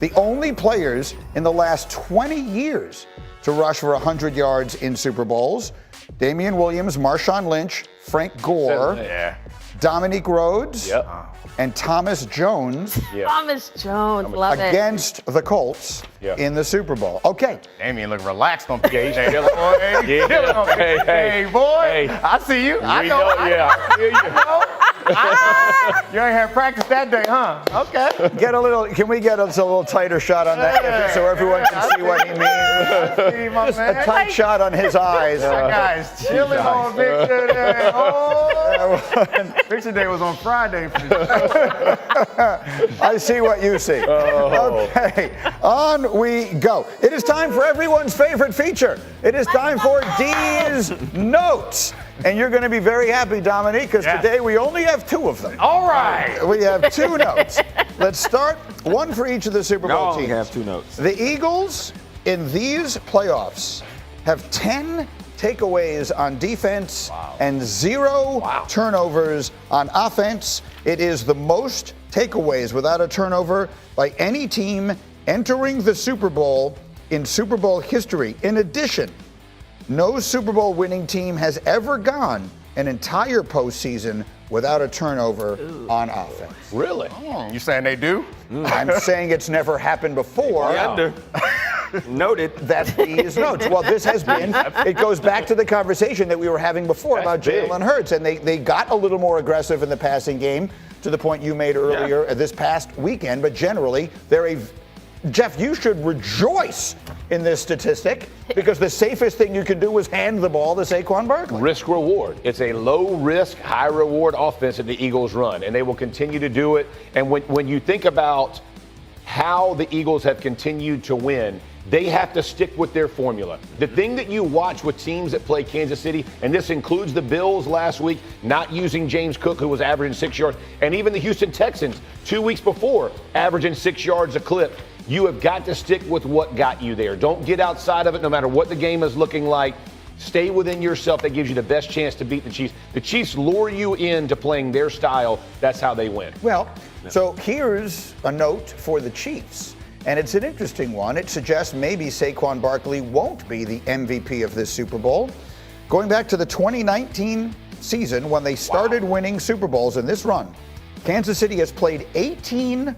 The only players in the last 20 years to rush for 100 yards in Super Bowls. Damian Williams, Marshawn Lynch, Frank Gore, Dominique Rhodes, and Thomas Jones. Thomas Jones, love it. Against the Colts in the Super Bowl. Okay. Damian look relaxed on PA. Hey, boy. I see you. I know. You ain't had practice that day, huh? Okay. Can we get a little tighter shot on that so everyone can see what he means? Just a tight shot on his eyes. That guy's chilling on Picture Day. Oh, Picture Day was on Friday. I see what you see. Okay, on we go. It is time for everyone's favorite feature. It is time for D's Notes. And you're going to be very happy, Dominique, because today we only have 2 of them. All right. We have 2 notes. Let's start, one for each of the Super Bowl teams. We have 2 notes. The Eagles in these playoffs have 10 takeaways on defense and 0 turnovers on offense. It is the most takeaways without a turnover by any team entering the Super Bowl in Super Bowl history. In addition, no Super Bowl winning team has ever gone an entire postseason without a turnover on offense. Really? You saying they do? I'm saying it's never happened before. Noted. That's these notes. Well, this has been, it goes back to the conversation that we were having before about Jalen Hurts, and they got a little more aggressive in the passing game to the point you made earlier this past weekend, but generally, Jeff, you should rejoice in this statistic because the safest thing you can do is hand the ball to Saquon Barkley. Risk reward. It's a low risk, high reward offense that the Eagles run, and they will continue to do it. And when you think about how the Eagles have continued to win, they have to stick with their formula. The thing that you watch with teams that play Kansas City, and this includes the Bills last week, not using James Cook, who was averaging 6 yards, and even the Houston Texans 2 weeks before, averaging 6 yards a clip. You have got to stick with what got you there. Don't get outside of it no matter what the game is looking like. Stay within yourself. That gives you the best chance to beat the Chiefs. The Chiefs lure you into playing their style. That's how they win. Well, so here's a note for the Chiefs, and it's an interesting one. It suggests maybe Saquon Barkley won't be the MVP of this Super Bowl. Going back to the 2019 season when they started winning Super Bowls in this run, Kansas City has played 18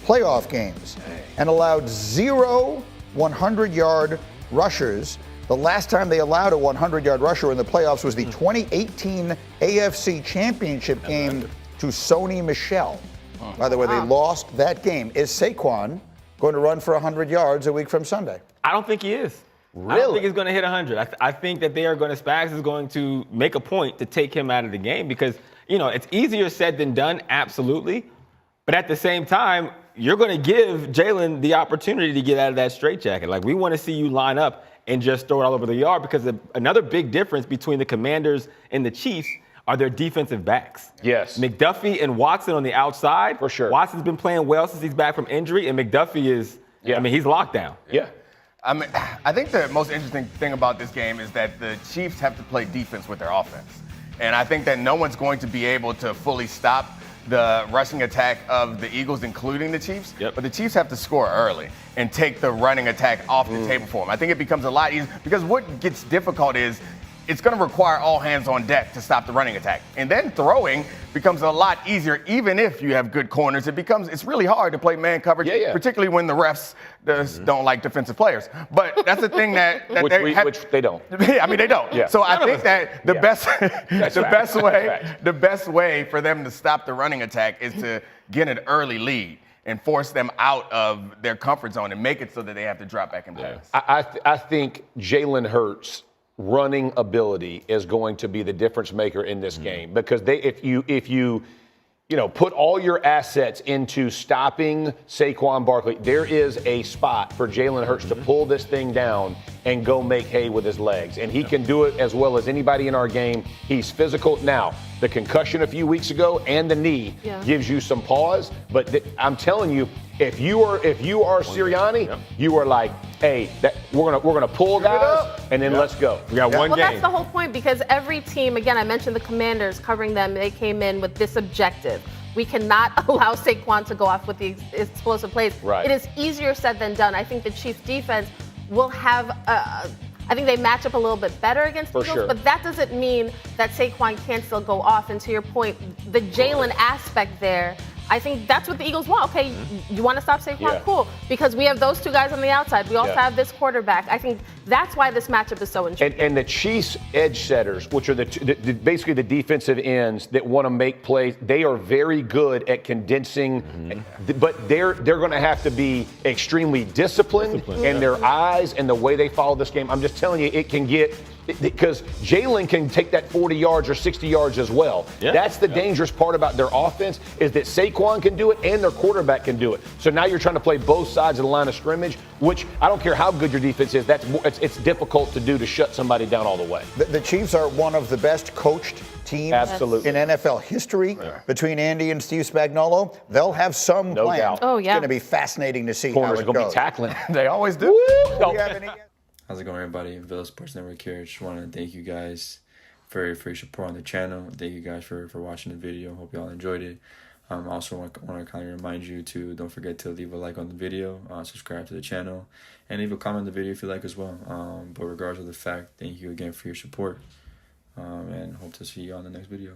playoff games and allowed 0 100-yard rushers. The last time they allowed a 100-yard rusher in the playoffs was the 2018 AFC Championship game to Sony Michel. By the way, they lost that game. Is Saquon going to run for 100 yards a week from Sunday? I don't think he is. Really? I don't think he's going to hit 100. I think that Spags is going to make a point to take him out of the game because, it's easier said than done, absolutely. But at the same time, you're going to give Jalen the opportunity to get out of that straitjacket. Like, we want to see you line up and just throw it all over the yard because another big difference between the Commanders and the Chiefs are their defensive backs. Yes. McDuffie and Watson on the outside. For sure. Watson's been playing well since he's back from injury, and McDuffie is, he's locked down. Yeah. I think the most interesting thing about this game is that the Chiefs have to play defense with their offense. And I think that no one's going to be able to fully stop the rushing attack of the Eagles, including the Chiefs. But the Chiefs have to score early and take the running attack off the table for them. I think it becomes a lot easier because what gets difficult is it's going to require all hands on deck to stop the running attack. And then throwing becomes a lot easier, even if you have good corners. It's really hard to play man coverage, particularly when the refs don't like defensive players. But that's the thing that which they don't. I mean, they don't. Yeah. So I think that the best way for them to stop the running attack is to get an early lead and force them out of their comfort zone and make it so that they have to drop back in place. I think Jalen Hurts' running ability is going to be the difference maker in this game because if you put all your assets into stopping Saquon Barkley, there is a spot for Jalen Hurts to pull this thing down and go make hay with his legs. And he can do it as well as anybody in our game. He's physical. Now, the concussion a few weeks ago and the knee gives you some pause. But I'm telling you, if you are Sirianni, you are like, hey, we're gonna pull guys and then let's go. We got one game. Well, that's the whole point because every team, again, I mentioned the Commanders covering them. They came in with this objective. we cannot allow Saquon to go off with the explosive plays. Right. It is easier said than done. I think the Chiefs defense will have I think they match up a little bit better against the Eagles, sure. but that doesn't mean that Saquon can't still go off. And to your point, the Jalen aspect there, I think that's what the Eagles want. Okay, you want to stop Saquon? Yeah. Cool. Because we have those two guys on the outside. We also Yeah. have this quarterback. I think that's why this matchup is so intriguing. And the Chiefs edge setters, which are basically the defensive ends that want to make plays, they are very good at condensing, but they're going to have to be extremely disciplined in their eyes and the way they follow this game. I'm just telling you, it can get, because Jalen can take that 40 yards or 60 yards as well. Yeah. That's the dangerous part about their offense, is that Saquon can do it and their quarterback can do it. So now you're trying to play both sides of the line of scrimmage, which I don't care how good your defense is, it's difficult to do, to shut somebody down all the way. The Chiefs are one of the best coached teams Absolutely. in NFL history. Between Andy and Steve Spagnuolo, they'll have some No plan. doubt. Oh, yeah. It's going to be fascinating to see Corners how are it going to goes. be tackling. They always do. Do you have any- How's it going, everybody? Villa Sports Network here. Just want to thank you guys for your support on the channel. Thank you guys for watching the video. Hope y'all enjoyed it. I also want to kind of remind you to don't forget to leave a like on the video, subscribe to the channel, and leave a comment on the video if you like as well. But regardless of the fact, thank you again for your support, and hope to see you on the next video.